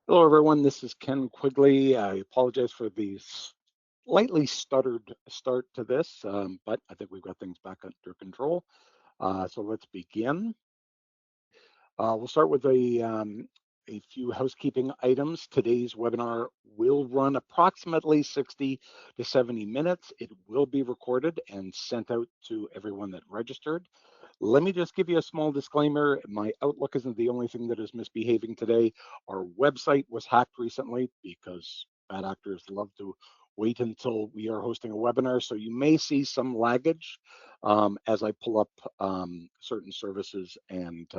Hello, everyone. This is Ken Quigley. I apologize for the slightly stuttered start to this, but I think we've got things back under control. So let's begin. We'll start with a few housekeeping items. Today's webinar will run approximately 60 to 70 minutes. It will be recorded and sent out to everyone that registered. Let me just give you a small disclaimer. My Outlook isn't the only thing that is misbehaving today. Our website was hacked recently because bad actors love to wait until we are hosting a webinar. So you may see some laggage as I pull up certain services and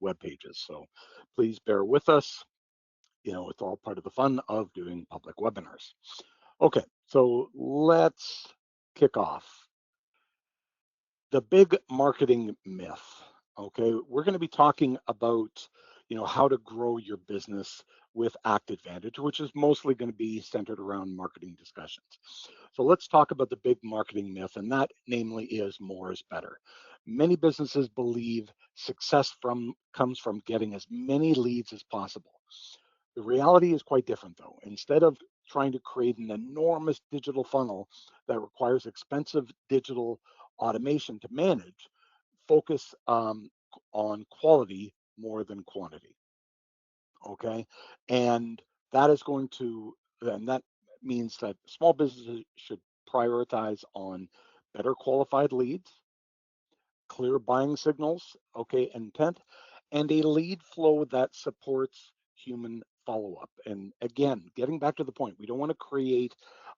web pages. So please bear with us. You know, it's all part of the fun of doing public webinars. Okay, so let's kick off. The big marketing myth. Okay, we're going to be talking about, how to grow your business with ActAdvantage, which is mostly going to be centered around marketing discussions. So let's talk about the big marketing myth, and that namely is more is better. Many businesses believe success comes from getting as many leads as possible. The reality is quite different, though. Instead of trying to create an enormous digital funnel that requires expensive digital automation to manage, focus on quality more than quantity. Okay, and that is going to, and that means that small businesses should prioritize on better qualified leads, clear buying signals, okay, intent, and a lead flow that supports human follow-up. And again, getting back to the point, we don't want to create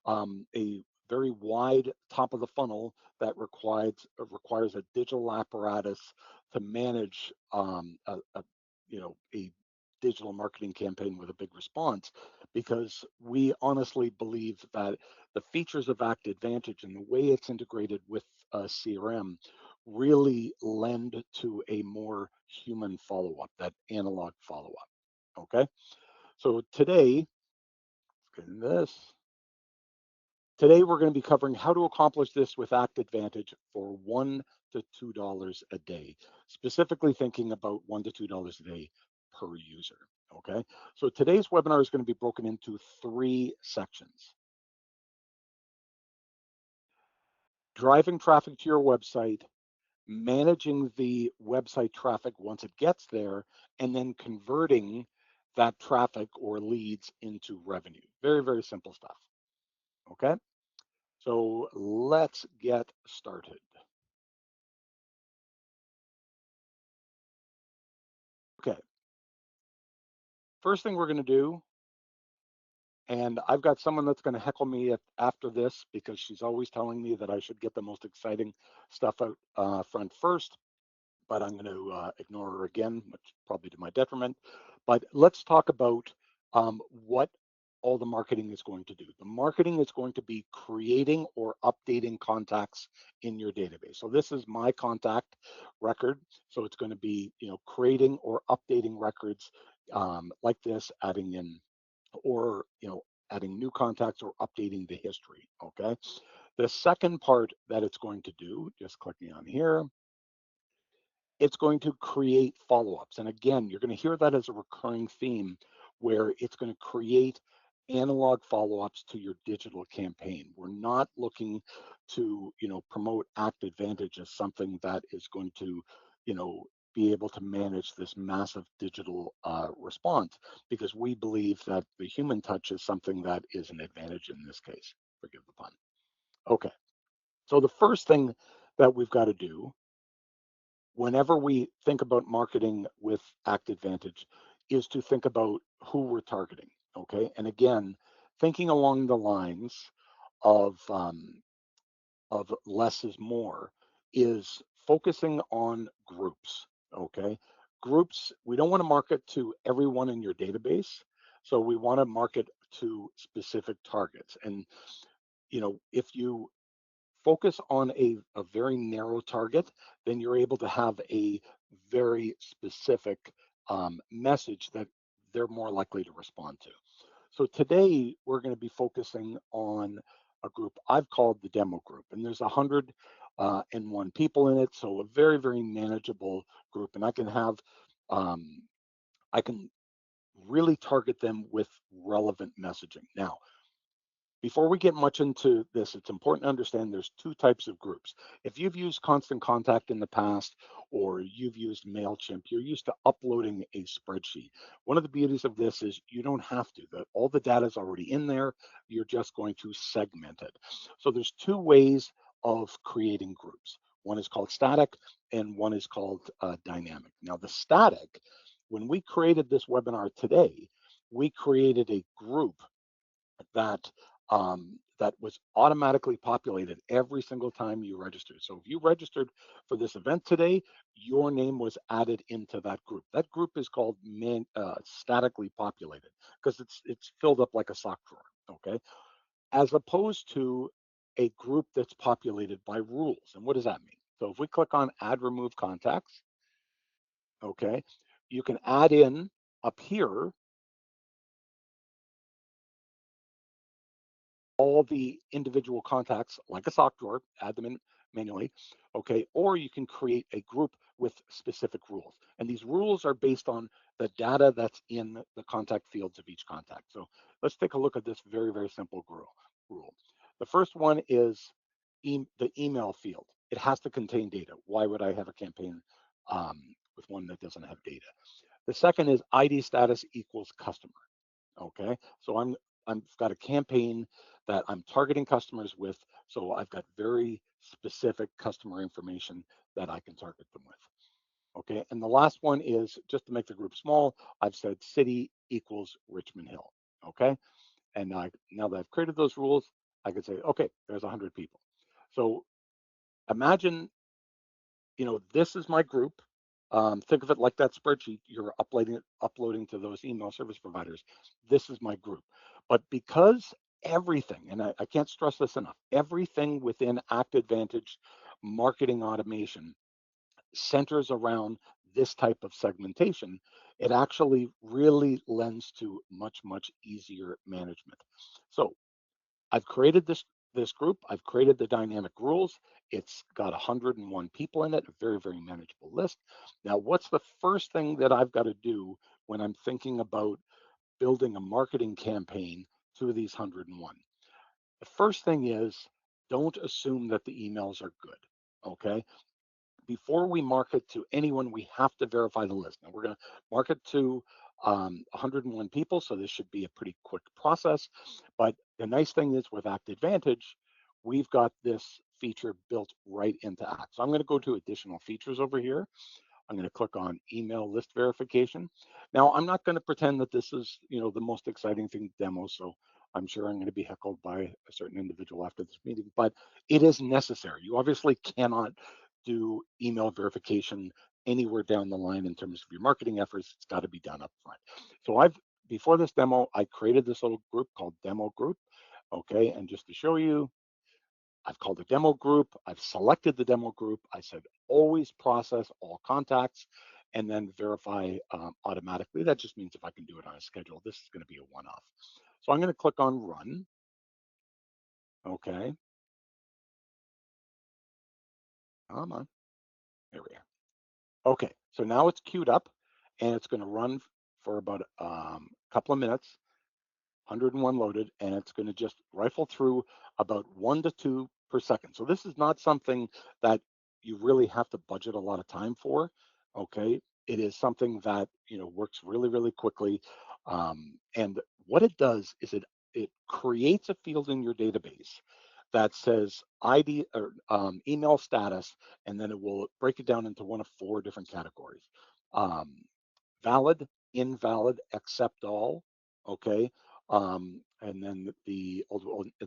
a very wide top of the funnel that requires a digital apparatus to manage a digital marketing campaign with a big response, because we honestly believe that the features of ActAdvantage and the way it's integrated with CRM really lend to a more human follow-up, that analog follow-up. Okay, so today we're going to be covering how to accomplish this with ActAdvantage for $1 to $2 a day, specifically thinking about $1 to $2 a day per user. Okay, so today's webinar is going to be broken into 3 sections: driving traffic to your website, managing the website traffic once it gets there, and then converting that traffic or leads into revenue. Very, very simple stuff. Okay, so let's get started. Okay, first thing we're going to do, and I've got someone that's going to heckle me after this because she's always telling me that I should get the most exciting stuff out front first, but I'm going to ignore her again, which probably to my detriment. But let's talk about what all the marketing is going to do. The marketing is going to be creating or updating contacts in your database. So this is my contact record. So it's going to be, creating or updating records like this, adding in, or, adding new contacts or updating the history. Okay. The second part that it's going to do, just clicking on here, it's going to create follow-ups. And again, you're going to hear that as a recurring theme, where it's going to create analog follow-ups to your digital campaign. We're not looking to, promote ActAdvantage as something that is going to, be able to manage this massive digital response, because we believe that the human touch is something that is an advantage in this case. Forgive the pun. Okay, so the first thing that we've got to do whenever we think about marketing with ActAdvantage is to think about who we're targeting. Okay, and again, thinking along the lines of less is more is focusing on groups. Okay, groups, we don't want to market to everyone in your database, so we want to market to specific targets. And if you focus on a very narrow target, then you're able to have a very specific message that they're more likely to respond to. So today we're going to be focusing on a group I've called the demo group, and there's 101 people in it, so a very, very manageable group. And I can really target them with relevant messaging. Now, before we get much into this, it's important to understand there's two types of groups. If you've used Constant Contact in the past, or you've used MailChimp, you're used to uploading a spreadsheet. One of the beauties of this is you don't have to. All the data is already in there. You're just going to segment it. So there's two ways of creating groups. One is called static, and one is called dynamic. Now, the static, when we created this webinar today, we created a group that that was automatically populated every single time you registered. So if you registered for this event today, your name was added into that group. That group is called statically populated because it's filled up like a sock drawer. Okay, as opposed to a group that's populated by rules. And what does that mean? So if we click on Add Remove Contacts, okay, you can add in up here all the individual contacts like a sock drawer, add them in manually, okay? Or you can create a group with specific rules. And these rules are based on the data that's in the contact fields of each contact. So let's take a look at this very, very simple rule. The first one is the email field. It has to contain data. Why would I have a campaign with one that doesn't have data? The second is ID status equals customer. Okay, so I've got a campaign that I'm targeting customers with, so I've got very specific customer information that I can target them with. Okay, and the last one is just to make the group small, I've said city equals Richmond Hill. Okay, and now that I've created those rules, I can say, okay, there's 100 people. So imagine, this is my group. Think of it like that spreadsheet you're uploading to those email service providers. This is my group. But because everything, and I can't stress this enough, everything within ActAdvantage marketing automation centers around this type of segmentation, it actually really lends to much, much easier management. So I've created this group. I've created the dynamic rules. It's got 101 people in it, a very, very manageable list. Now, what's the first thing that I've got to do when I'm thinking about building a marketing campaign to these 101? The first thing is don't assume that the emails are good, okay? Before we market to anyone, we have to verify the list. Now, we're going to market to 101 people, so this should be a pretty quick process. But the nice thing is with ActAdvantage, we've got this feature built right into Act. So I'm going to go to additional features over here. I'm going to click on email list verification. Now, I'm not going to pretend that this is, the most exciting thing to demo, so I'm sure I'm going to be heckled by a certain individual after this meeting, but it is necessary. You obviously cannot do email verification anywhere down the line in terms of your marketing efforts. It's got to be done up front. So before this demo, I created this little group called demo group. Okay, and just to show you, I've called a demo group. I've selected the demo group. I said always process all contacts and then verify automatically. That just means if I can do it on a schedule, this is going to be a one-off. So I'm going to click on run. Okay. Come on. There we are. Okay. So now it's queued up and it's going to run for about a couple of minutes. 101 loaded, and it's going to just rifle through about 1 to 2 per second. So this is not something that you really have to budget a lot of time for. Okay, it is something that works really, really quickly. And what it does is it creates a field in your database that says ID or email status, and then it will break it down into one of 4 different categories: valid, invalid, accept all. Okay, and then the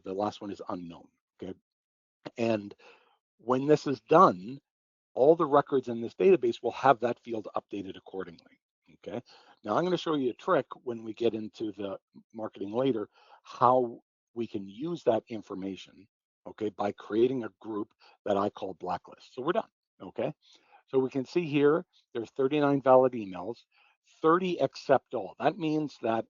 last one is unknown. Okay, and when this is done, all the records in this database will have that field updated accordingly. Okay, now I'm going to show you a trick when we get into the marketing later, how we can use that information, okay, by creating a group that I call blacklist. So we're done. Okay, so we can see here there's 39 valid emails, 30 accept all. That means that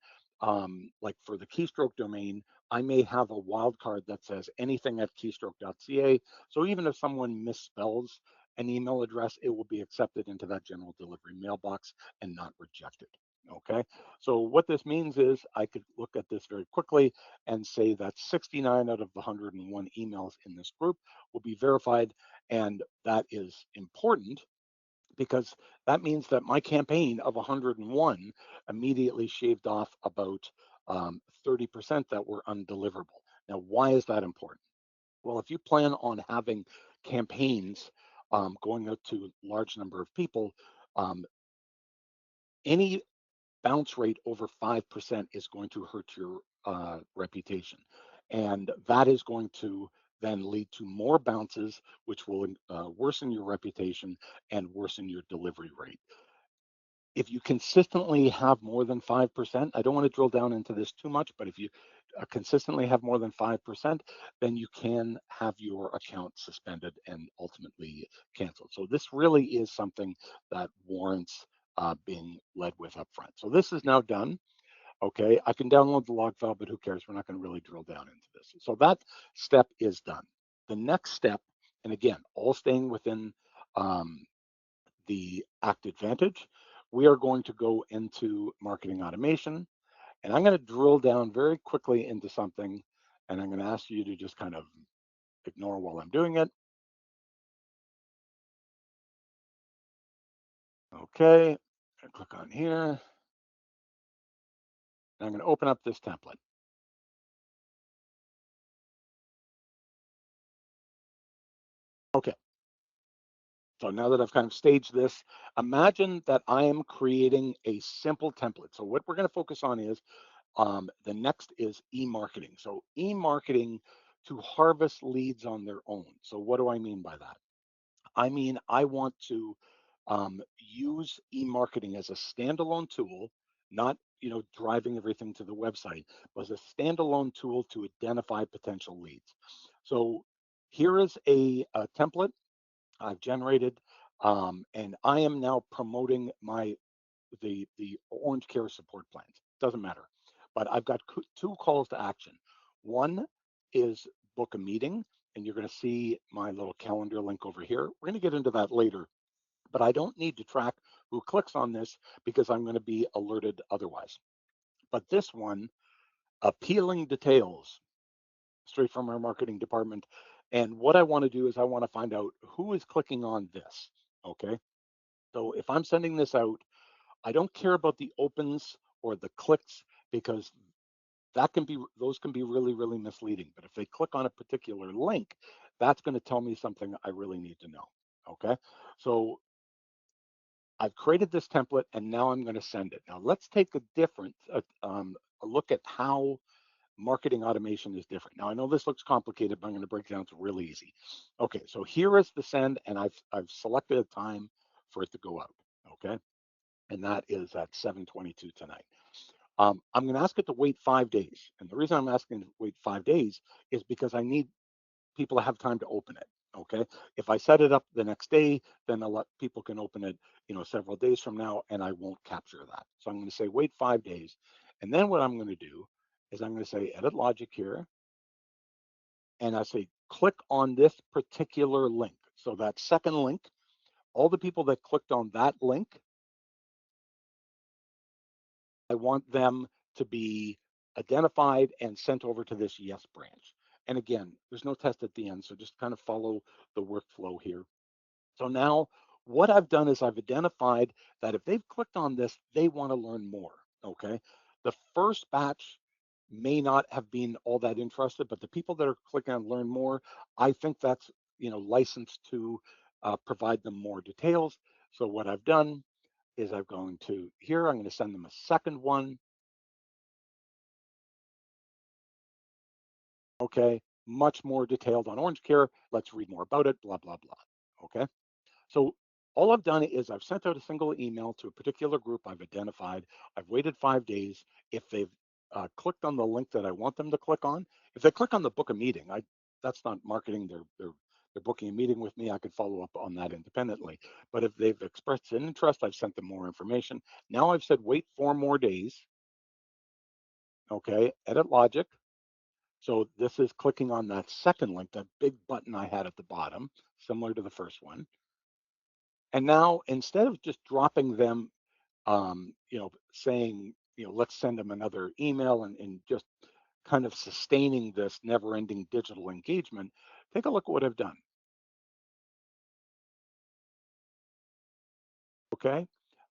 like for the keystroke domain, I may have a wildcard that says anything at keystroke.ca. So even if someone misspells an email address, it will be accepted into that general delivery mailbox and not rejected. Okay, so what this means is I could look at this very quickly and say that 69 out of the 101 emails in this group will be verified. And that is important because that means that my campaign of 101 immediately shaved off about 30% that were undeliverable. Now, why is that important? Well, if you plan on having campaigns going out to a large number of people, um, any bounce rate over 5% is going to hurt your reputation. And that is going to then lead to more bounces, which will worsen your reputation and worsen your delivery rate. If you consistently have more than 5%, I don't want to drill down into this too much, but if you consistently have more than 5%, then you can have your account suspended and ultimately canceled. So this really is something that warrants being led with upfront. So this is now done. Okay, I can download the log file, but who cares? We're not going to really drill down into this. So that step is done. The next step, and again, all staying within um, the Act Advantage, we are going to go into marketing automation, and I'm going to drill down very quickly into something, and I'm going to ask you to just kind of ignore while I'm doing it. Okay, I click on here, and I'm going to open up this template. Okay, so now that I've kind of staged this, imagine that I am creating a simple template. So what we're going to focus on is the next is e-marketing. So e-marketing to harvest leads on their own. So what do I mean by that? I mean, I want to use e-marketing as a standalone tool, not driving everything to the website, but as a standalone tool to identify potential leads. So here is a template I've generated, and I am now promoting the Orange Care support plans. Doesn't matter, but I've got two calls to action. One is book a meeting, and you're going to see my little calendar link over here. We're going to get into that later, but I don't need to track who clicks on this because I'm going to be alerted otherwise. But this one, appealing details, straight from our marketing department. And what I want to do is I want to find out who is clicking on this. Okay. So if I'm sending this out, I don't care about the opens or the clicks because those can be really, really misleading. But if they click on a particular link, that's going to tell me something I really need to know. Okay. So I've created this template and now I'm going to send it. Now let's take a look at how marketing automation is different. Now I know this looks complicated, but I'm going to break it down to really easy. Okay, so here is the send, and I've selected a time for it to go out. Okay, and that is at 7:22 tonight. I'm going to ask it to wait 5 days, and the reason I'm asking to wait 5 days is because I need people to have time to open it. Okay, if I set it up the next day, then a lot people can open it, several days from now, and I won't capture that. So I'm going to say wait 5 days, and then what I'm going to do is I'm going to say edit logic here, and I say click on this particular link. So that second link, all the people that clicked on that link, I want them to be identified and sent over to this yes branch. And again, there's no test at the end, so just kind of follow the workflow here. So now what I've done is I've identified that if they've clicked on this, they want to learn more. Okay. The first batch may not have been all that interested, but the people that are clicking on learn more, I think that's licensed to provide them more details. So what I've done is I've gone to here, I'm going to send them a second one. Okay, much more detailed on Orange Care. Let's read more about it, blah, blah, blah. Okay. So all I've done is I've sent out a single email to a particular group I've identified. I've waited 5 days. If they've clicked on the link that I want them to click on, if they click on the book a meeting, that's not marketing. They're booking a meeting with me. I could follow up on that independently. But if they've expressed an interest, I've sent them more information. Now I've said wait 4 more days. Okay, edit logic. So this is clicking on that second link, that big button I had at the bottom, similar to the first one. And now instead of just dropping them saying, let's send them another email and just kind of sustaining this never-ending digital engagement, take a look at what I've done. Okay,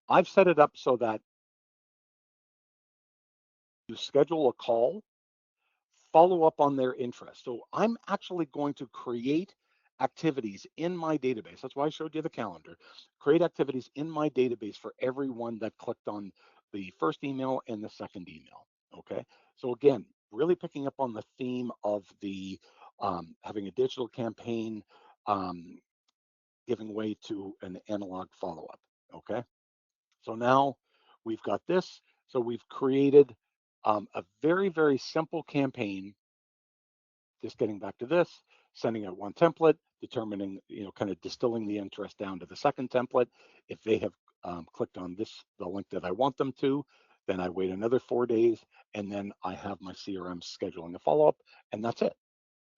I've set it up so that you schedule a call, follow up on their interest. So I'm actually going to create activities in my database. That's why I showed you the calendar. Create activities in my database for everyone that clicked on the first email and the second email. Okay. So again, really picking up on the theme of the having a digital campaign, um, giving way to an analog follow-up. Okay. So now we've got this. So we've created a very, very simple campaign. Just getting back to this, sending out one template, determining, kind of distilling the interest down to the second template. If they have clicked on the link that I want them to, then I wait another 4 days, and then I have my CRM scheduling a follow-up, and that's it.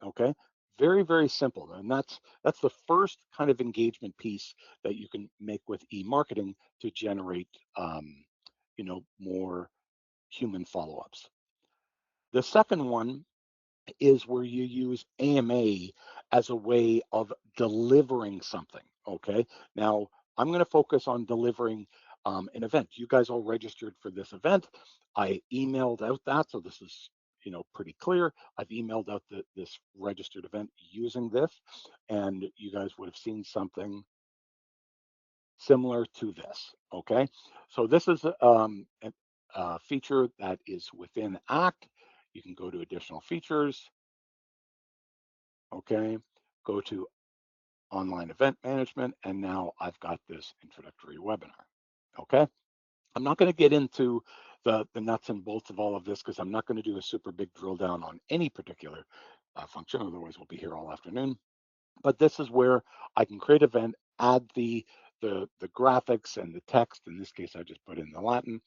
Okay, very, very simple, and that's the first kind of engagement piece that you can make with e-marketing to generate, more human follow-ups. The second one is where you use AMA as a way of delivering something. Okay. Now, I'm going to focus on delivering an event. You guys all registered for this event. I emailed out that. So this is, pretty clear. I've emailed out this registered event using this, and you guys would have seen something similar to this. Okay. So this is a feature that is within ACT. You can go to additional features. Okay, go to online event management, and now I've got this introductory webinar. Okay, I'm not going to get into the nuts and bolts of all of this because I'm not going to do a super big drill down on any particular function, otherwise we'll be here all afternoon. But this is where I can create an event, add the graphics and the text. In this case, I just put in the Latin.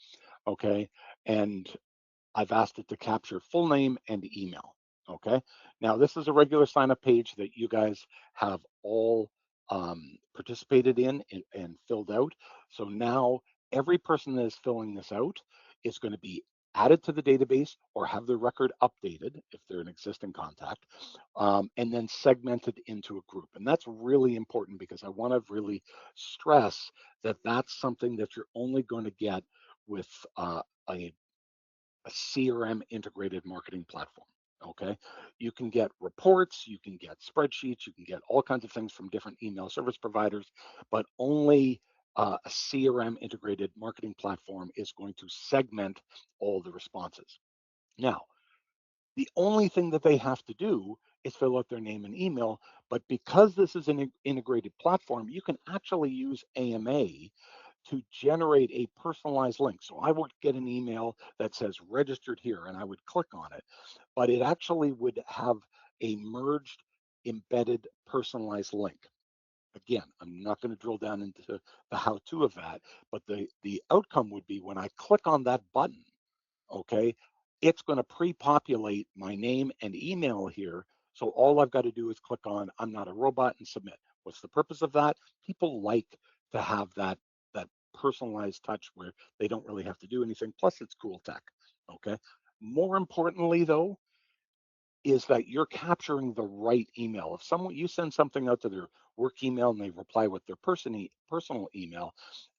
Okay, and I've asked it to capture full name and email. Okay. Now, this is a regular sign up page that you guys have all participated in and filled out. So now every person that is filling this out is going to be added to the database or have their record updated if they're an existing contact, and then segmented into a group. And that's really important because I want to really stress that that's something that you're only going to get with a CRM integrated marketing platform. Okay. You can get reports, you can get spreadsheets, you can get all kinds of things from different email service providers, but only a CRM integrated marketing platform is going to segment all the responses. Now, the only thing that they have to do is fill out their name and email. But because this is an integrated platform, you can actually use AMA to generate a personalized link. So I would get an email that says registered here, and I would click on it, but it actually would have a merged embedded personalized link. Again, I'm not going to drill down into the how-to of that, but the outcome would be when I click on that button, okay, it's going to pre-populate my name and email here. So all I've got to do is click on I'm not a robot and submit. What's the purpose of that? People like to have that personalized touch where they don't really have to do anything. Plus, it's cool tech. Okay. More importantly, though, is that you're capturing the right email. If someone you send something out to their work email and they reply with their personal email,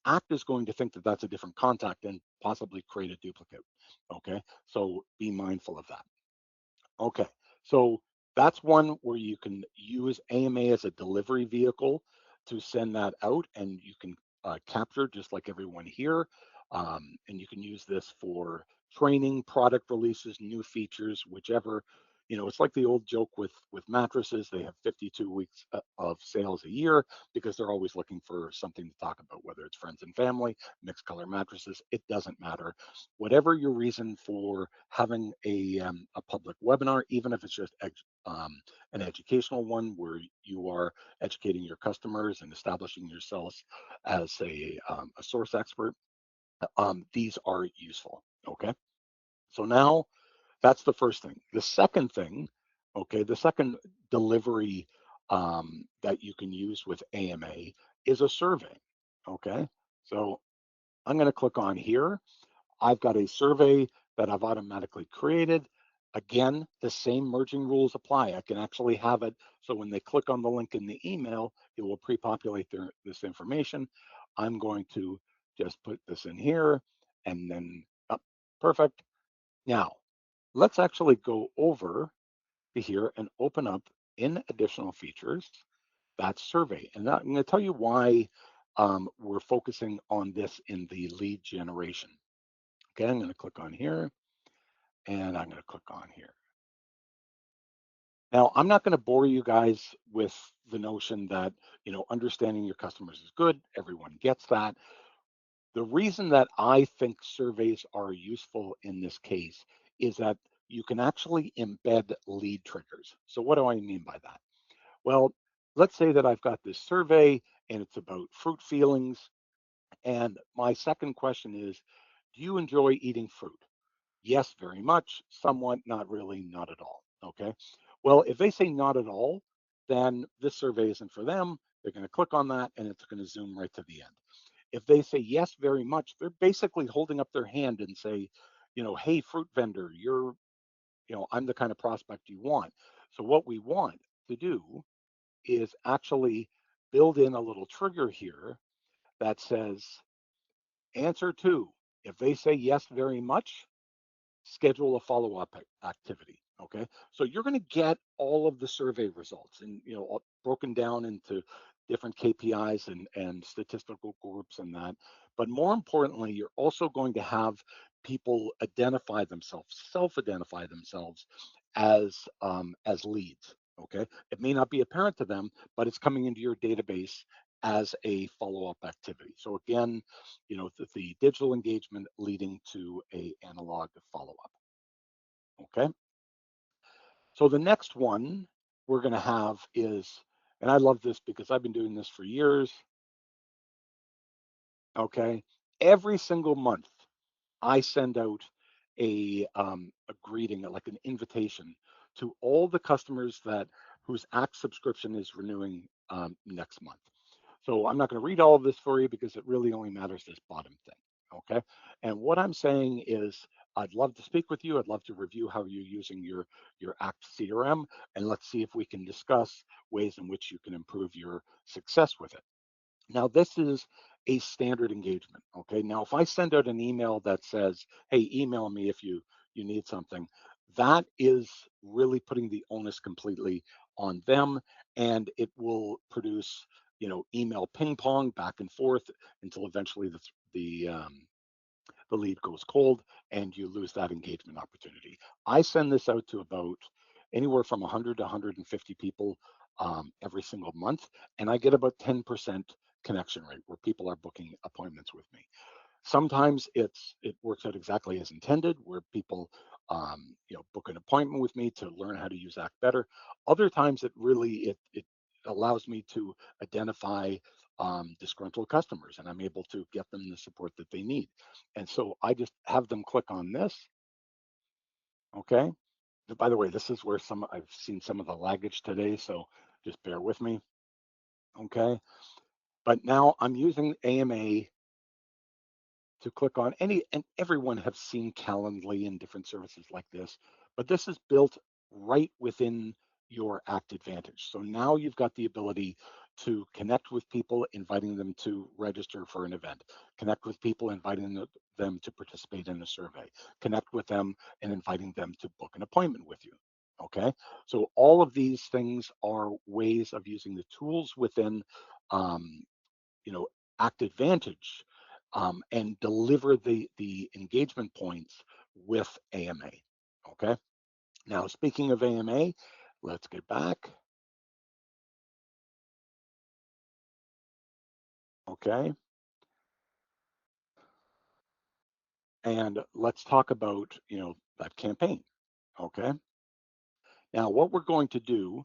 Act is going to think that that's a different contact and possibly create a duplicate. Okay, so be mindful of that. Okay, so that's one where you can use AMA as a delivery vehicle to send that out, and you can capture just like everyone here. And you can use this for training, product releases, new features, whichever. It's like the old joke with mattresses. They have 52 weeks of sales a year because they're always looking for something to talk about, whether it's friends and family, mixed color mattresses. It doesn't matter. Whatever your reason for having a public webinar, even if it's just an educational one where you are educating your customers and establishing yourselves as a source expert, these are useful. Okay. So now that's the first thing. The second thing, okay, the second delivery that you can use with AMA is a survey. Okay. So I'm going to click on here. I've got a survey that I've automatically created. Again, the same merging rules apply. I can actually have it so when they click on the link in the email, it will pre-populate this information. I'm going to just put this in here and then, oh, perfect. Now, let's actually go over to here and open up in additional features that survey. And I'm going to tell you why we're focusing on this in the lead generation. Okay, I'm going to click on here and I'm going to click on here. Now, I'm not going to bore you guys with the notion that, understanding your customers is good. Everyone gets that. The reason that I think surveys are useful in this case is that you can actually embed lead triggers. So what do I mean by that? Well, let's say that I've got this survey and it's about fruit feelings. And my second question is, do you enjoy eating fruit? Yes, very much, somewhat, not really, not at all. Okay. Well, if they say not at all, then this survey isn't for them. They're going to click on that and it's going to zoom right to the end. If they say yes, very much, they're basically holding up their hand and say, hey, fruit vendor, I'm the kind of prospect you want. So what we want to do is actually build in a little trigger here that says answer two. If they say yes, very much, schedule a follow-up activity. Okay, so you're going to get all of the survey results and broken down into different KPIs and statistical groups and that. But more importantly, you're also going to have people identify themselves, self-identify themselves as leads. Okay, it may not be apparent to them, but it's coming into your database as a follow-up activity. So again, the digital engagement leading to a analog follow-up. Okay. So the next one we're going to have is, and I love this because I've been doing this for years. Okay. Every single month, I send out a greeting, like an invitation to all the customers whose Act subscription is renewing next month. So I'm not going to read all of this for you because it really only matters this bottom thing. Okay. And what I'm saying is I'd love to speak with you. I'd love to review how you're using your Act CRM, and let's see if we can discuss ways in which you can improve your success with it. Now, this is a standard engagement. Okay. Now, if I send out an email that says, hey, email me if you need something, that is really putting the onus completely on them, and it will produce, email ping pong back and forth until eventually the lead goes cold and you lose that engagement opportunity. I send this out to about anywhere from 100 to 150 people every single month, and I get about 10% connection rate where people are booking appointments with me. Sometimes it works out exactly as intended, where people book an appointment with me to learn how to use Act better. Other times it allows me to identify disgruntled customers, and I'm able to get them the support that they need. And so I just have them click on this. Okay. By the way, this is where I've seen some of the laggage today, so just bear with me. Okay. But now I'm using AMA to click on and everyone have seen Calendly and different services like this, but this is built right within your Act Advantage. So now you've got the ability to connect with people, inviting them to register for an event, connect with people, inviting them to participate in a survey, connect with them and inviting them to book an appointment with you. Okay, so all of these things are ways of using the tools within um, Act Advantage and deliver the engagement points with AMA. Okay. Now, speaking of AMA, let's get back. Okay. And let's talk about, that campaign. Okay. Now, what we're going to do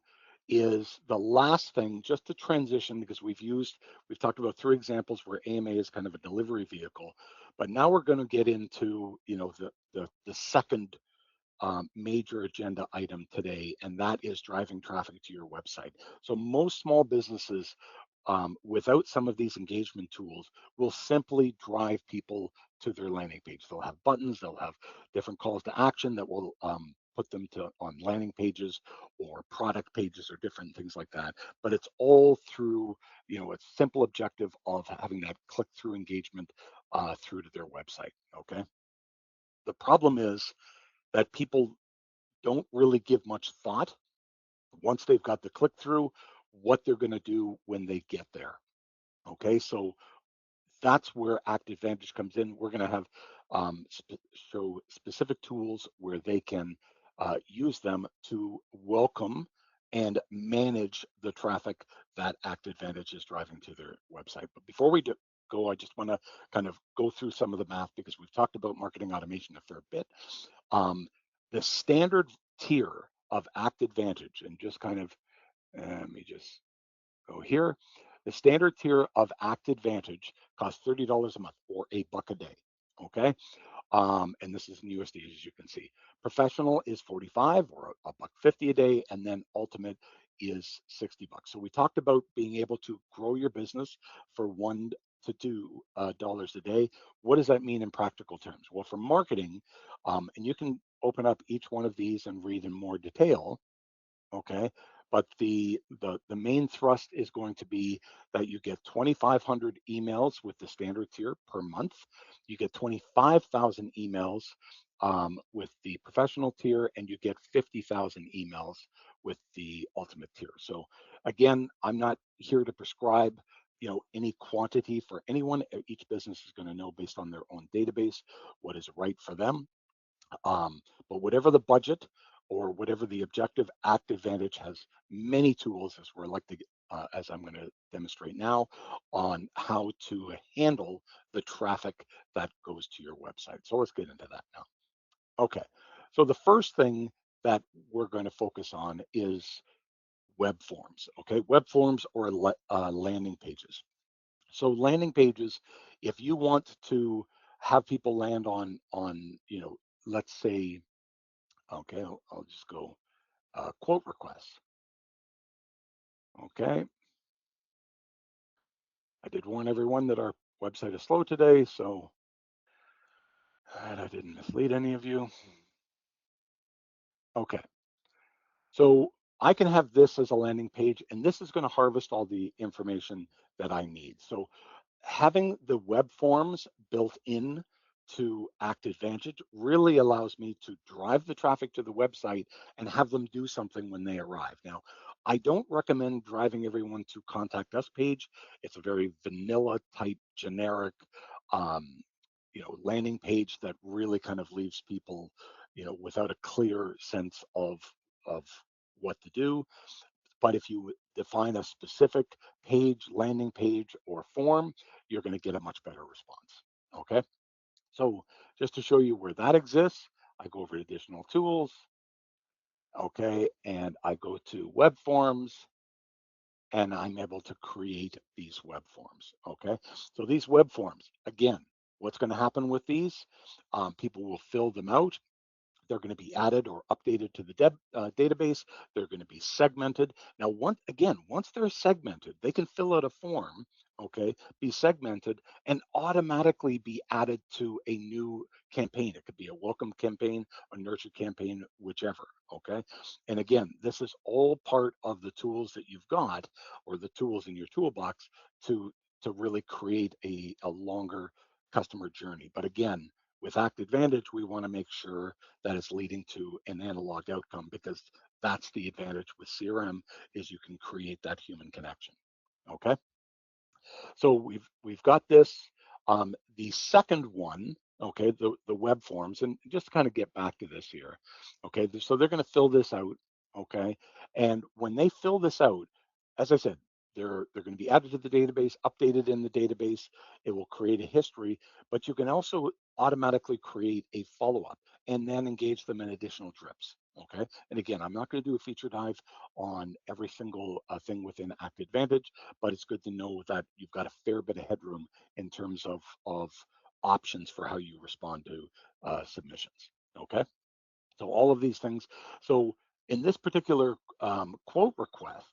is the last thing, just to transition, because we've talked about 3 examples where AMA is kind of a delivery vehicle, but now we're going to get into, the second major agenda item today, and that is driving traffic to your website. So most small businesses without some of these engagement tools, will simply drive people to their landing page. They'll have buttons, they'll have different calls to action that will put them to on landing pages or product pages or different things like that. But it's all through, a simple objective of having that click-through engagement through to their website. Okay. The problem is that people don't really give much thought once they've got the click-through, what they're going to do when they get there. Okay, so that's where Active Vantage comes in. We're going to have show specific tools where they can use them to welcome and manage the traffic that Active Vantage is driving to their website. But before we go, I just want to kind of go through some of the math because we've talked about marketing automation a fair bit. The standard tier of Active Vantage, and just kind of, let me just go here. The standard tier of Active Vantage costs $30 a month or $1 a day. Okay. And this is in USD, as you can see. Professional is 45 or $1.50 a day, and then Ultimate is 60 bucks. So we talked about being able to grow your business for $1 to $2 a day. What does that mean in practical terms? Well, for marketing, and you can open up each one of these and read in more detail. Okay, but the main thrust is going to be that you get 2,500 emails with the standard tier per month. You get 25,000 emails with the professional tier, and you get 50,000 emails with the ultimate tier. So again, I'm not here to prescribe any quantity for anyone. Each business is going to know based on their own database what is right for them. But whatever the budget or whatever the objective, Active Vantage has many tools, as we're like to, as I'm going to demonstrate now, on how to handle the traffic that goes to your website. So let's get into that now. Okay, so the first thing that we're going to focus on is web forms. Okay, web forms or landing pages. So landing pages, if you want to have people land on let's say, okay, I'll just go quote requests. Okay, I did warn everyone that our website is slow today, so and I didn't mislead any of you. Okay, so I can have this as a landing page, and this is going to harvest all the information that I need. So having the web forms built in to Active Vantage really allows me to drive the traffic to the website and have them do something when they arrive. Now, I don't recommend driving everyone to contact us page. It's a very vanilla type, generic, landing page that really kind of leaves people, without a clear sense of what to do. But if you define a specific page, landing page, or form, you're going to get a much better response. Okay. So just to show you where that exists, I go over to additional tools. Okay. And I go to web forms, and I'm able to create these web forms. Okay. So these web forms, again, what's going to happen with these? People will fill them out. They're going to be added or updated to the database. They're going to be segmented. Now, once they're segmented, they can fill out a form, okay, be segmented, and automatically be added to a new campaign. It could be a welcome campaign, a nurture campaign, whichever, okay? And again, this is all part of the tools that you've got or the tools in your toolbox to really create a longer customer journey. But again, with Active Vantage, we want to make sure that it's leading to an analog outcome, because that's the advantage with CRM, is you can create that human connection. Okay, so we've got this. The second one, okay, the web forms, and just to kind of get back to this here. Okay, so they're going to fill this out. Okay, and when they fill this out, as I said, they're going to be added to the database, updated in the database. It will create a history, but you can also automatically create a follow-up and then engage them in additional drips. Okay, and again, I'm not going to do a feature dive on every single thing within Active Vantage, but it's good to know that you've got a fair bit of headroom in terms of options for how you respond to submissions. Okay, so all of these things. So in this particular quote request,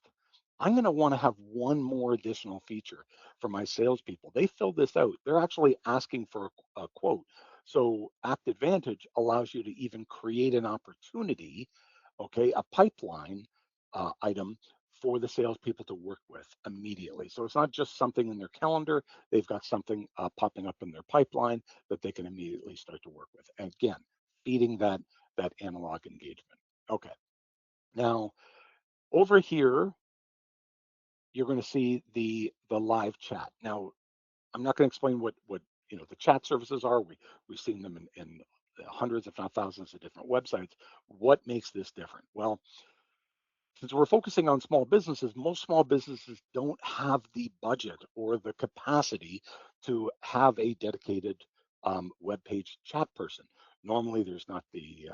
I'm going to want to have one more additional feature for my salespeople. They fill this out. They're actually asking for a quote. So Act Advantage allows you to even create an opportunity, okay, a pipeline item for the salespeople to work with immediately. So it's not just something in their calendar. They've got something popping up in their pipeline that they can immediately start to work with. And again, feeding that analog engagement. Okay. Now over here, you're going to see the live chat. Now, I'm not going to explain what the chat services are. We've seen them in hundreds, if not thousands, of different websites. What makes this different? Well, since we're focusing on small businesses, most small businesses don't have the budget or the capacity to have a dedicated web page chat person. Normally, there's not the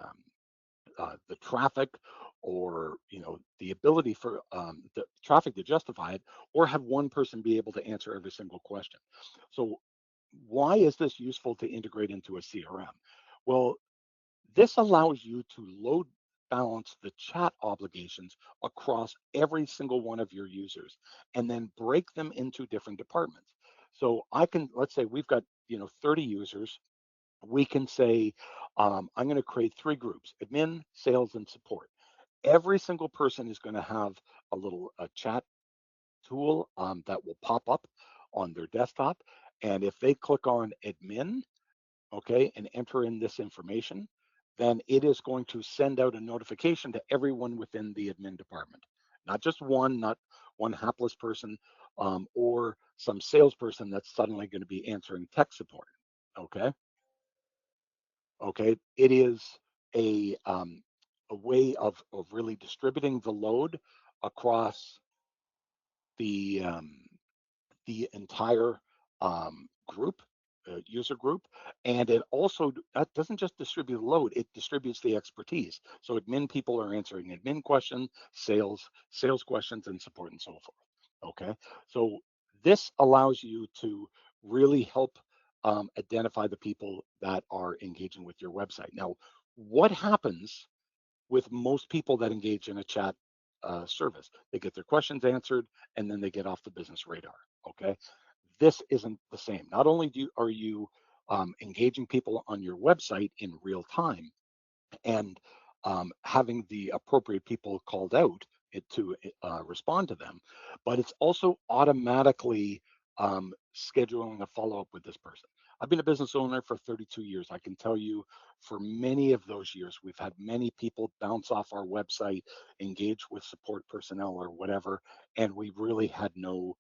traffic or the ability for the traffic to justify it, or have one person be able to answer every single question. So why is this useful to integrate into a CRM? Well, this allows you to load balance the chat obligations across every single one of your users and then break them into different departments. So I can, let's say we've got 30 users. We can say, I'm going to create 3 groups: admin, sales, and support. Every single person is going to have a chat tool that will pop up on their desktop. And if they click on admin, okay, and enter in this information, then it is going to send out a notification to everyone within the admin department. Not just one, not one hapless person, or some salesperson that's suddenly going to be answering tech support. Okay. Okay, it is a way of really distributing the load across the um, the entire group, user group, and it also that doesn't just distribute the load; it distributes the expertise. So admin people are answering admin questions, sales questions, and support and so forth. Okay, so this allows you to really help identify the people that are engaging with your website. Now, what happens with most people that engage in a chat service? They get their questions answered and then they get off the business radar. Okay, this isn't the same. Not only are you engaging people on your website in real time and having the appropriate people called out to respond to them, but it's also automatically scheduling a follow-up with this person. I've been a business owner for 32 years. I can tell you for many of those years, we've had many people bounce off our website, engage with support personnel or whatever, and we really had no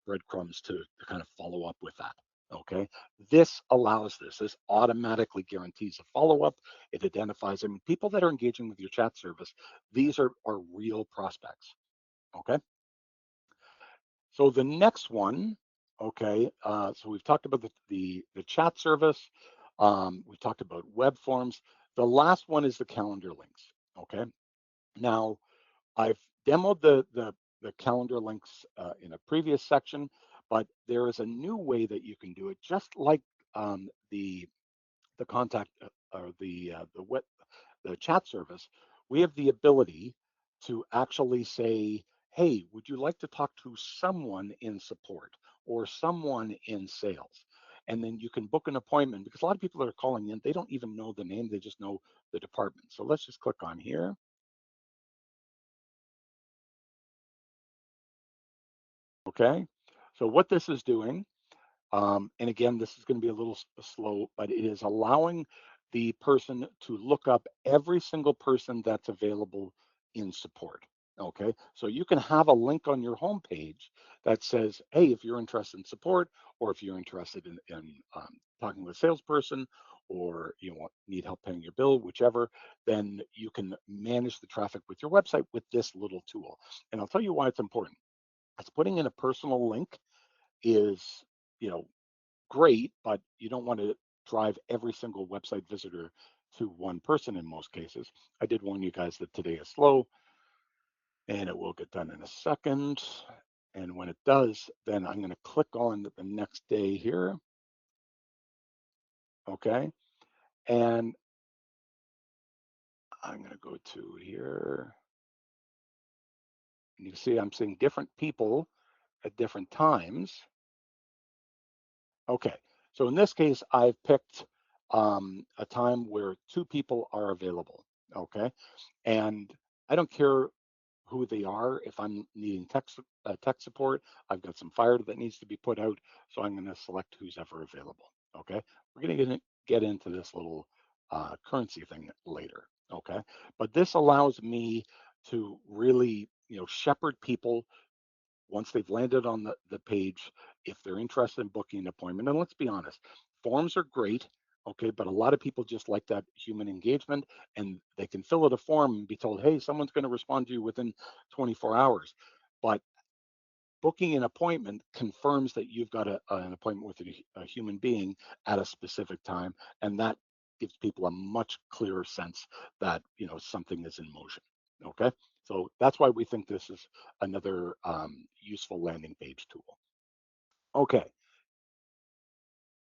breadcrumbs to kind of follow up with that. Okay, this allows this automatically guarantees a follow-up. It identifies, I mean, people that are engaging with your chat service, these are real prospects. Okay, so the next one, okay, so we've talked about the chat service. We've talked about web forms. The last one is the calendar links. Okay, now I've demoed the calendar links in a previous section, but there is a new way that you can do it, just like the contact or the chat service. We have the ability to actually say, hey, would you like to talk to someone in support or someone in sales? And then you can book an appointment, because a lot of people that are calling in, they don't even know the name, they just know the department. So let's just click on here. Okay. So what this is doing, and again, this is going to be a little slow, but it is allowing the person to look up every single person that's available in support. Okay, so you can have a link on your homepage that says, hey, if you're interested in support, or if you're interested in talking with a salesperson, or need help paying your bill, whichever, then you can manage the traffic with your website with this little tool. And I'll tell you why it's important. It's putting in a personal link is, you know, great, but you don't want to drive every single website visitor to one person in most cases. I did warn you guys that today is slow, and it will get done in a second. And when it does, then I'm going to click on the next day here. Okay. And I'm going to go to here. And you see I'm seeing different people at different times. Okay, so in this case, I've picked a time where 2 people are available, okay? And I don't care who they are. If I'm needing tech support, I've got some fire that needs to be put out, so I'm gonna select who's ever available, okay? We're gonna get into this little currency thing later, okay? But this allows me to really, shepherd people once they've landed on the page, if they're interested in booking an appointment. And let's be honest, forms are great, okay, but a lot of people just like that human engagement, and they can fill out a form and be told, hey, someone's going to respond to you within 24 hours. But booking an appointment confirms that you've got an appointment with a human being at a specific time, and that gives people a much clearer sense that something is in motion. Okay, so that's why we think this is another useful landing page tool. Okay,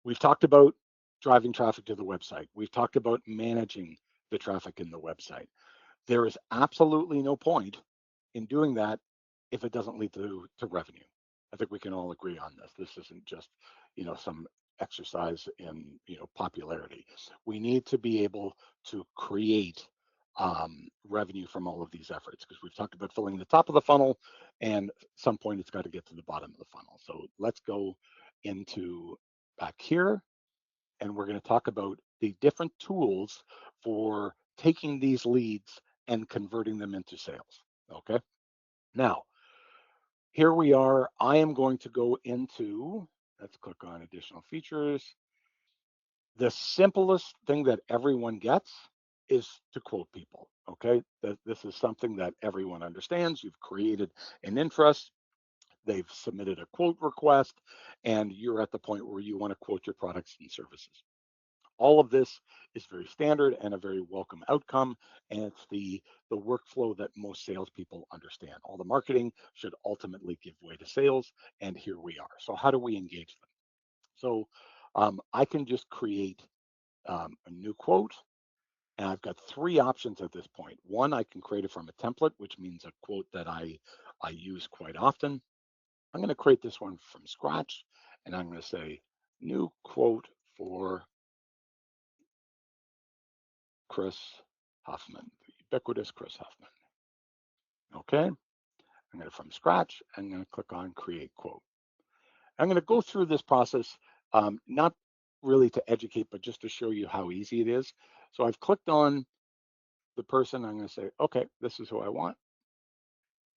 we've talked about driving traffic to the website. We've talked about managing the traffic in the website. There is absolutely no point in doing that if it doesn't lead to revenue. I think we can all agree on this. This isn't just, some exercise in, popularity. We need to be able to create revenue from all of these efforts, because we've talked about filling the top of the funnel, and at some point it's got to get to the bottom of the funnel. So let's go into back here, and we're going to talk about the different tools for taking these leads and converting them into sales. Okay. Now, here we are. I am going to go into, let's click on additional features. The simplest thing that everyone gets is to quote people. Okay. This is something that everyone understands. You've created an interest. They've submitted a quote request, and you're at the point where you want to quote your products and services. All of this is very standard and a very welcome outcome, and it's the workflow that most salespeople understand. All the marketing should ultimately give way to sales, and here we are. So how do we engage them? So I can just create a new quote, and I've got 3 options at this point. One, I can create it from a template, which means a quote that I use quite often. I'm going to create this one from scratch, and I'm going to say new quote for Chris Huffman, the ubiquitous Chris Huffman. Okay, I'm going to from scratch, I'm going to click on create quote. I'm going to go through this process, not really to educate, but just to show you how easy it is. So I've clicked on the person. I'm going to say, okay, this is who I want.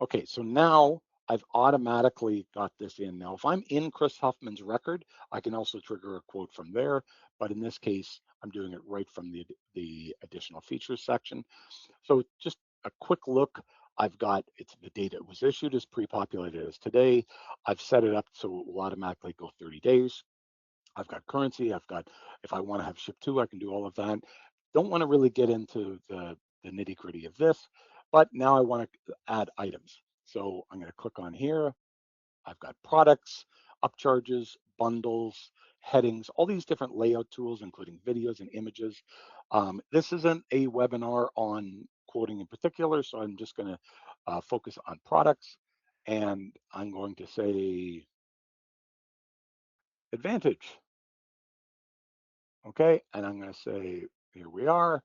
Okay, so now I've automatically got this in. Now, if I'm in Chris Huffman's record, I can also trigger a quote from there. But in this case, I'm doing it right from the additional features section. So just a quick look. I've got it's the date it was issued is pre-populated as today. I've set it up so it will automatically go 30 days. I've got currency. I've got, if I want to have ship to, I can do all of that. Don't want to really get into the nitty gritty of this, but now I want to add items. So I'm going to click on here. I've got products, upcharges, bundles, headings, all these different layout tools, including videos and images. This isn't a webinar on quoting in particular, so I'm just going to focus on products, and I'm going to say advantage. Okay, and I'm going to say, here we are.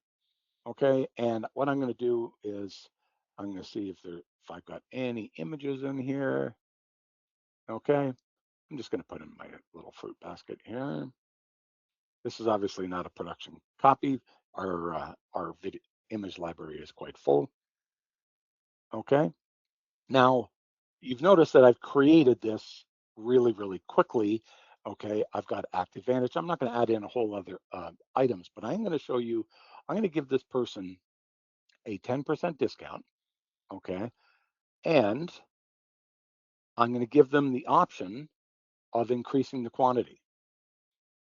Okay, and what I'm going to do is I'm going to see if I've got any images in here. Okay, I'm just going to put in my little fruit basket here. This is obviously not a production copy. Our video image library is quite full. Okay, now you've noticed that I've created this really, really quickly. Okay, I've got Active Vantage. I'm not going to add in a whole other items, but I'm going to show you, I'm going to give this person a 10% discount. Okay, and I'm going to give them the option of increasing the quantity.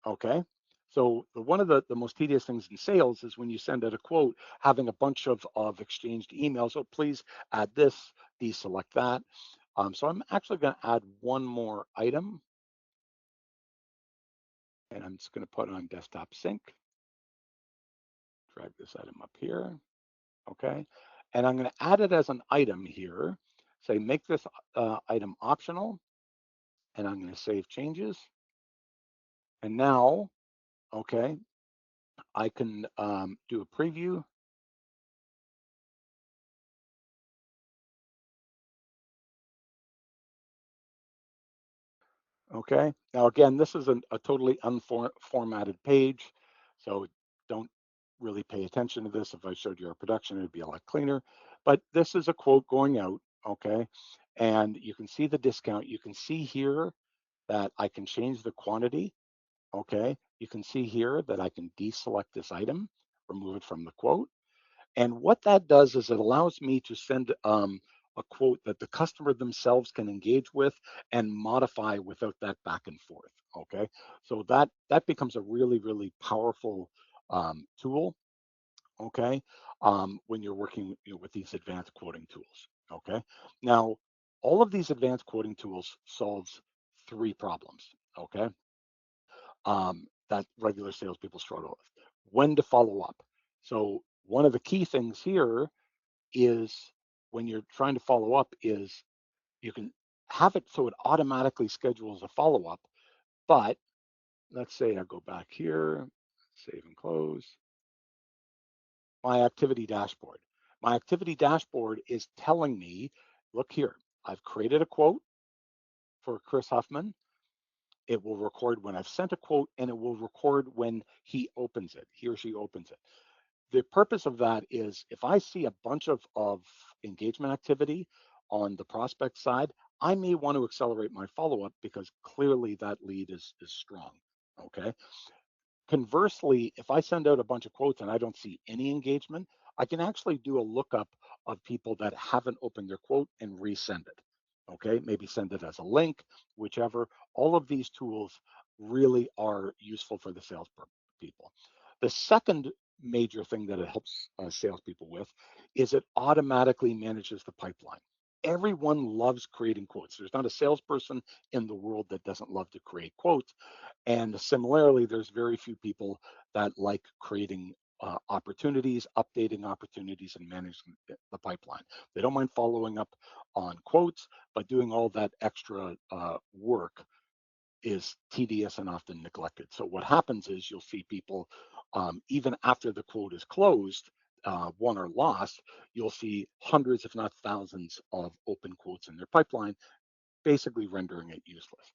Okay. So one of the most tedious things in sales is when you send out a quote, having a bunch of exchanged emails. Oh, please add this, deselect that. So I'm actually going to add one more item, and I'm just going to put it on desktop sync. Drag this item up here. Okay. And I'm going to add it as an item here. say make this item optional, and I'm going to save changes. And now, okay, I can do a preview. Okay, now again, this is a totally unformatted page, so don't really pay attention to this. If I showed you our production, it'd be a lot cleaner. But this is a quote going out, okay? And you can see the discount. You can see here that I can change the quantity, okay? You can see here that I can deselect this item, remove it from the quote. And what that does is it allows me to send a quote that the customer themselves can engage with and modify without that back and forth. Okay, so that becomes a really, really powerful tool. Okay, when you're working with these advanced quoting tools. Okay, now all of these advanced quoting tools solves three problems. Okay, that regular salespeople struggle with: when to follow up. So one of the key things here is when you're trying to follow up is you can have it so it automatically schedules a follow-up, but let's say I go back here, save and close, my activity dashboard. My activity dashboard is telling me, look here, I've created a quote for Chris Huffman. It will record when I've sent a quote, and it will record when he opens it, he or she opens it. The purpose of that is if I see a bunch of engagement activity on the prospect side, I may want to accelerate my follow-up because clearly that lead is strong. Okay. Conversely, if I send out a bunch of quotes and I don't see any engagement, I can actually do a lookup of people that haven't opened their quote and resend it. Okay, maybe send it as a link, whichever. All of these tools really are useful for the sales people. The second major thing that it helps salespeople with is it automatically manages the pipeline. Everyone loves creating quotes. There's not a salesperson in the world that doesn't love to create quotes. And similarly, there's very few people that like creating opportunities, updating opportunities, and managing the pipeline. They don't mind following up on quotes, but doing all that extra work is tedious and often neglected. So what happens is you'll see people, even after the quote is closed, won or lost, you'll see hundreds, if not thousands, of open quotes in their pipeline, basically rendering it useless.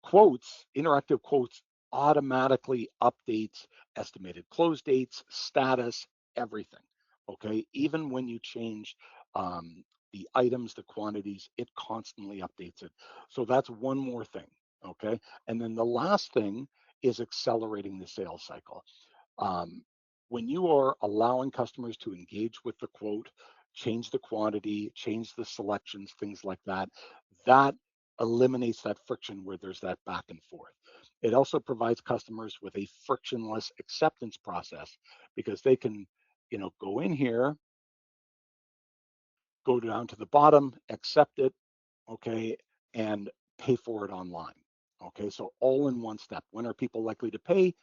Quotes, interactive quotes, automatically updates estimated close dates, status, everything. Okay, even when you change the items, the quantities, it constantly updates it. So that's one more thing. Okay, and then the last thing is accelerating the sales cycle. Um, when you are allowing customers to engage with the quote, change the quantity, change the selections, things like that, that eliminates that friction where there's that back and forth. It also provides customers with a frictionless acceptance process because they can, go in here, go down to the bottom, accept it, okay, and pay for it online. Okay, so all in one step. When are people likely to pay?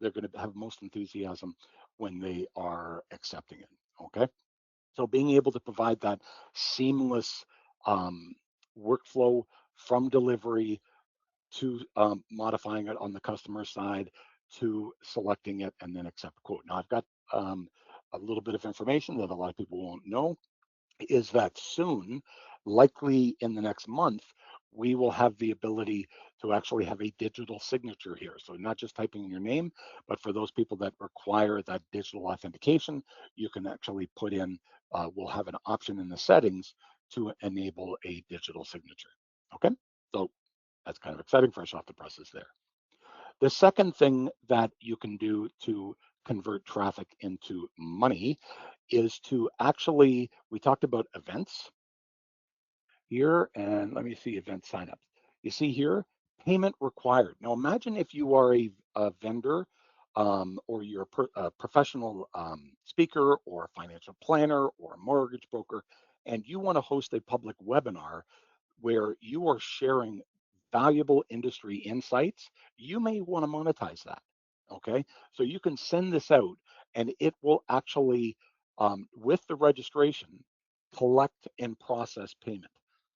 They're going to have most enthusiasm when they are accepting it. Okay, so being able to provide that seamless workflow from delivery to modifying it on the customer side to selecting it and then accept quote. Now I've got a little bit of information that a lot of people won't know is that soon, likely in the next month, we will have the ability to actually have a digital signature here. So not just typing in your name, but for those people that require that digital authentication, you can actually put in, we'll have an option in the settings to enable a digital signature. Okay, so that's kind of exciting, fresh off the presses there. The second thing that you can do to convert traffic into money is to actually, we talked about events here, and let me see event signups. You see here, payment required. Now imagine if you are a vendor or you're a professional speaker or a financial planner or a mortgage broker, and you want to host a public webinar where you are sharing valuable industry insights. You may want to monetize that. Okay, so you can send this out and it will actually, with the registration, collect and process payment.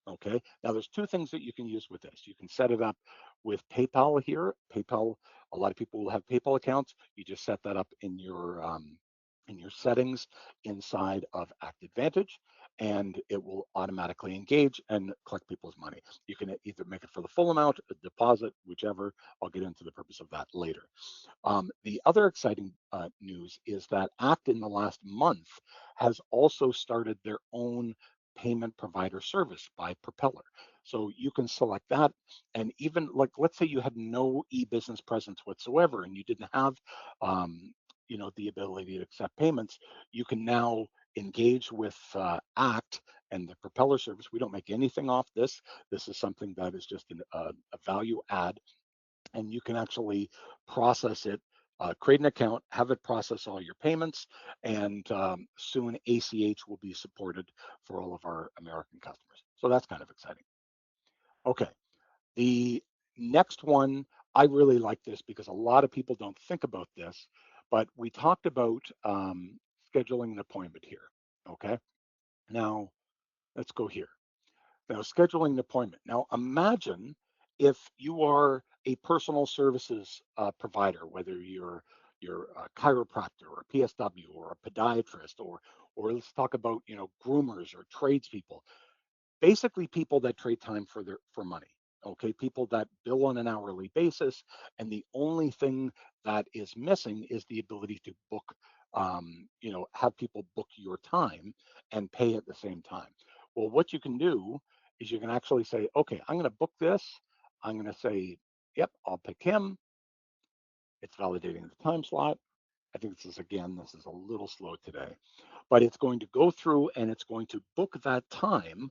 Okay, now there's two things that you can use with this. You can set it up with PayPal here. PayPal, a lot of people will have PayPal accounts. You just set that up in your settings inside of ActAdvantage, and it will automatically engage and collect people's money. You can either make it for the full amount, a deposit, whichever. I'll get into the purpose of that later. The other exciting news is that ACT in the last month has also started their own payment provider service by Propeller. So you can select that, and even like, let's say you had no e-business presence whatsoever and you didn't have the ability to accept payments, you can now engage with ACT and the Propeller service. We don't make anything off this. This is something that is just a value add, and you can actually process it, create an account, have it process all your payments, and soon ACH will be supported for all of our American customers. So that's kind of exciting. Okay, the next one, I really like this because a lot of people don't think about this, but we talked about scheduling an appointment here. Okay, now let's go here. Now, scheduling an appointment. Now, imagine if you are a personal services provider, whether you're a chiropractor or a PSW or a podiatrist, or let's talk about groomers or tradespeople, basically people that trade time for money. Okay, people that bill on an hourly basis, and the only thing that is missing is the ability to book, have people book your time and pay at the same time. Well, what you can do is you can actually say, okay, I'm going to book this. I'm going to say, yep, I'll pick him. It's validating the time slot. I think this is a little slow today, but it's going to go through and it's going to book that time,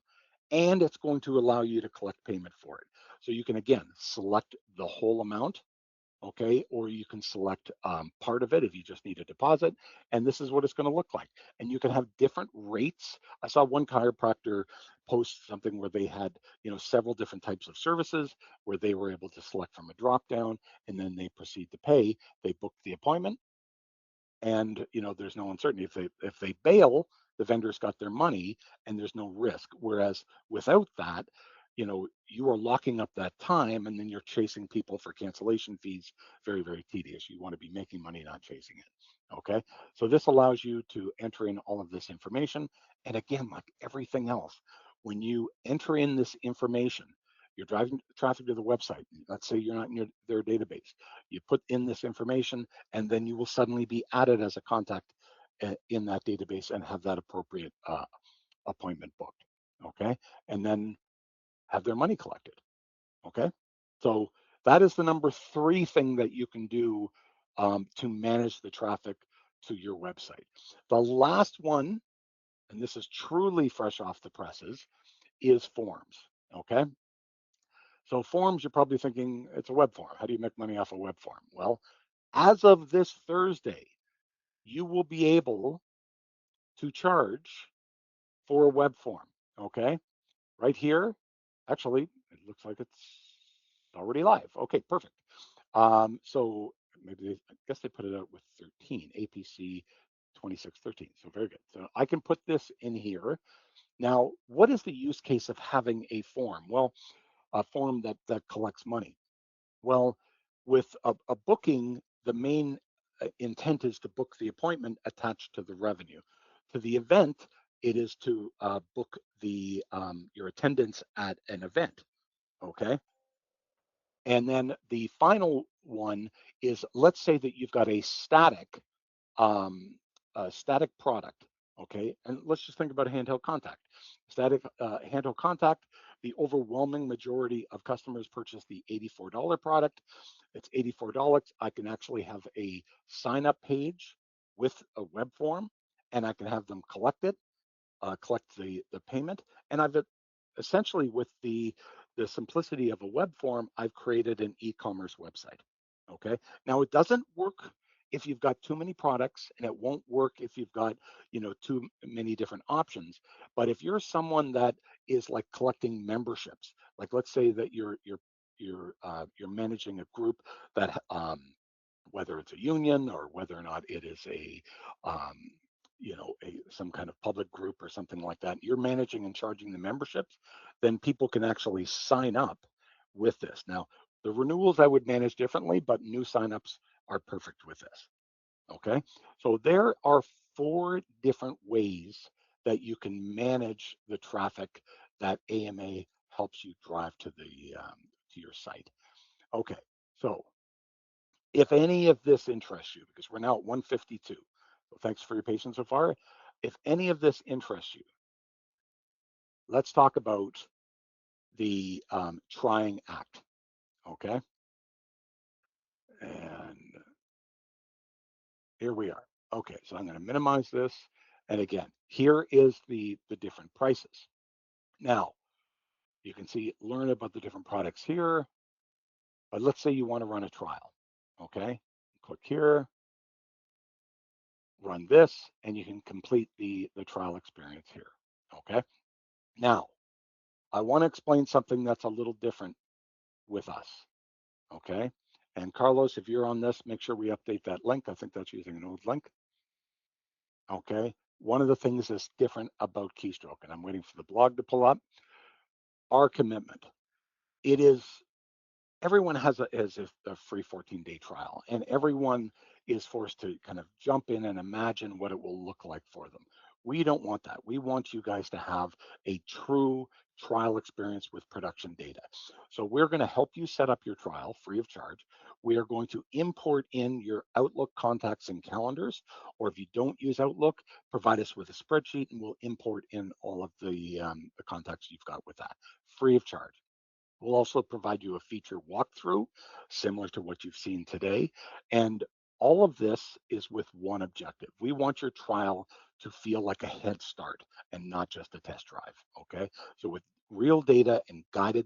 and it's going to allow you to collect payment for it. So you can, again, select the whole amount, okay, or you can select part of it if you just need a deposit, and this is what it's going to look like. And you can have different rates. I saw one chiropractor post something where they had several different types of services where they were able to select from a drop down, and then they proceed to pay. They booked the appointment, and there's no uncertainty. If they bail, the vendor's got their money and there's no risk. Whereas without that, you are locking up that time, and then you're chasing people for cancellation fees. Very, very tedious. You want to be making money, not chasing it. Okay, so this allows you to enter in all of this information, and again, like everything else, when you enter in this information, you're driving traffic to the website. Let's say you're not in their database. You put in this information, and then you will suddenly be added as a contact in that database and have that appropriate appointment booked. Okay, and then have their money collected. Okay, so that is the number 3 thing that you can do to manage the traffic to your website. The last one, and this is truly fresh off the presses, is forms. Okay, so forms, you're probably thinking it's a web form. How do you make money off a web form? Well, as of this Thursday, you will be able to charge for a web form. Okay, right here. Actually, it looks like it's already live. Okay, perfect. So maybe I guess they put it out with 13, APC 2613. So very good. So I can put this in here. Now, what is the use case of having a form? Well, a form that collects money. Well, with a booking, the main intent is to book the appointment attached to the revenue. To the event, it is to book the your attendance at an event. Okay. And then the final one is, let's say that you've got um, a static product, okay? And let's just think about a handheld contact. Static handheld contact, the overwhelming majority of customers purchase the $84 product. It's $84. I can actually have a sign up page with a web form, and I can have them collect the payment. And I've essentially, with the simplicity of a web form, I've created an e-commerce website. Okay. Now it doesn't work if you've got too many products, and it won't work if you've got too many different options. But if you're someone that is like collecting memberships, like let's say that you're managing a group that whether it's a union or whether or not it is a some kind of public group or something like that, you're managing and charging the memberships, then people can actually sign up with this. Now, the renewals I would manage differently, but new signups are perfect with this. Okay, so there are 4 different ways that you can manage the traffic that AMA helps you drive to your site. Okay, so if any of this interests you, because we're now at 152, so thanks for your patience so far. If any of this interests you, let's talk about the trying act. Okay, and here we are. Okay, so I'm going to minimize this. And again, here is the different prices. Now, you can see, learn about the different products here, but let's say you want to run a trial. Okay, click here, run this, and you can complete the trial experience here. Okay, now I want to explain something that's a little different with us. Okay, and Carlos, if you're on this, make sure we update that link. I think that's using an old link. Okay, one of the things that's different about Keystroke, and I'm waiting for the blog to pull up, our commitment. It is, everyone has a free 14-day trial, and everyone is forced to kind of jump in and imagine what it will look like for them. We don't want that. We want you guys to have a true trial experience with production data. So we're going to help you set up your trial free of charge. We are going to import in your Outlook contacts and calendars, or if you don't use Outlook, provide us with a spreadsheet and we'll import in all of the contacts you've got with that, free of charge. We'll also provide you a feature walkthrough, similar to what you've seen today. And all of this is with one objective. We want your trial to feel like a head start and not just a test drive, okay? So with real data and guided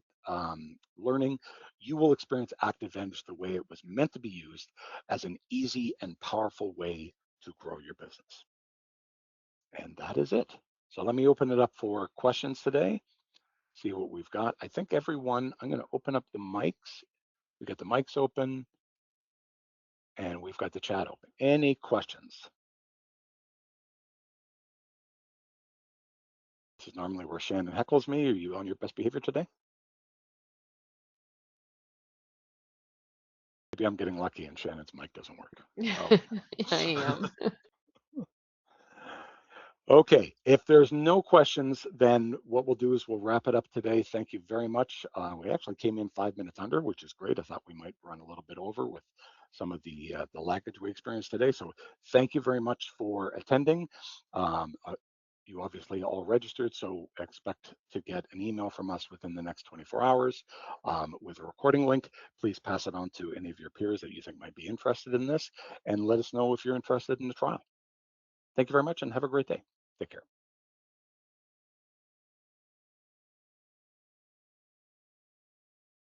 learning, you will experience ActiveVentage the way it was meant to be used, as an easy and powerful way to grow your business. And that is it. So let me open it up for questions today. See what we've got. I think everyone, I'm going to open up the mics. We got the mics open and we've got the chat open. Any questions? This is normally where Shannon heckles me. Are you on your best behavior today? Maybe I'm getting lucky and Shannon's mic doesn't work. Oh. I am. Okay, if there's no questions, then what we'll do is we'll wrap it up today. Thank you very much. We actually came in 5 minutes under, which is great. I thought we might run a little bit over with some of the laggage we experienced today. So thank you very much for attending. You obviously all registered, so expect to get an email from us within the next 24 hours with a recording link. Please pass it on to any of your peers that you think might be interested in this, and let us know if you're interested in the trial. Thank you very much and have a great day. Take care.